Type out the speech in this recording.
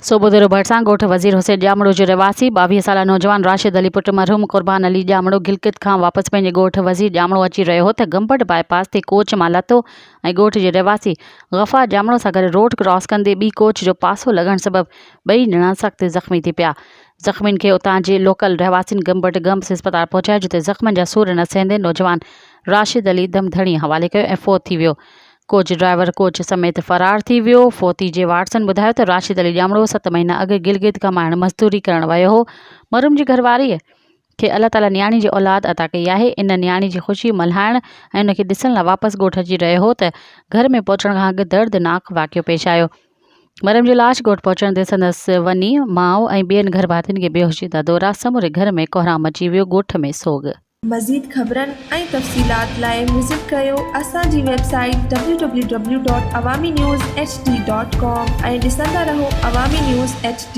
सोबोदेरो भरसां ॻोठ वज़ीर हुसैन ॼामड़ो जो रहवासी 22 साला नौजवान राशिद अली पुट मरहूम क़ुर्बान अली ॼामड़ो गिलगित खां वापसि पंहिंजे ॻोठ वज़ीर ॼामड़ो अची रहियो हो त गंबट बाईपास ते कोच मां लथो ऐं ॻोठ जे रहवासी गफ़ार ॼामड़ो सां गॾु रोड क्रॉस कंदे ॿी कोच जो पासो लॻण सबबि ॿई ॼणा सख़्त ज़ख़्मी थी पिया। ज़ख़्मियुनि खे उतां जे लोकल रहवासियुनि गंबट गम्स अस्पताल पहुचायो, जिते ज़ख़्मनि जा सूर न सहंदे नौजवान राशिद अली दमधणी हवाले कयो ऐं फ़ौत थी वियो। कोच ड्राइवर कोच समेत फ़रार थी वियो। फ़ौती जे वारसनि ॿुधायो त राशिद अली ॼामड़ो 7 महीना अॻु गिलगित खां माइण मज़दूरी करण वियो हो। मरहूम जी घरवारीअ खे अल्लाह ताला न्याणी जी औलाद अता कई आहे। इन न्याणी जी ख़ुशी मल्हाइण ऐं उनखे ॾिसण लाइ वापसि ॻोठ अची रहियो हो त घर में पहुचण खां अॻु दर्दनाक वाक़ियो पेश आयो। मरहूम जी लाश ॻोठ पहुचण ते संदसि वञी माउ ऐं ॿियनि घर भातियुनि खे बेहोशी था दौरा। समूरे घर में कोहराम अची वियो। ॻोठ में सोग। मज़ीद ख़बरनि ऐं तफ़सीलात लाइ विज़िट कयो असांजी वेबसाइट www.awamiNewsHD.com ऐं ॾिसंदा रहो अवामी न्यूज़ HD।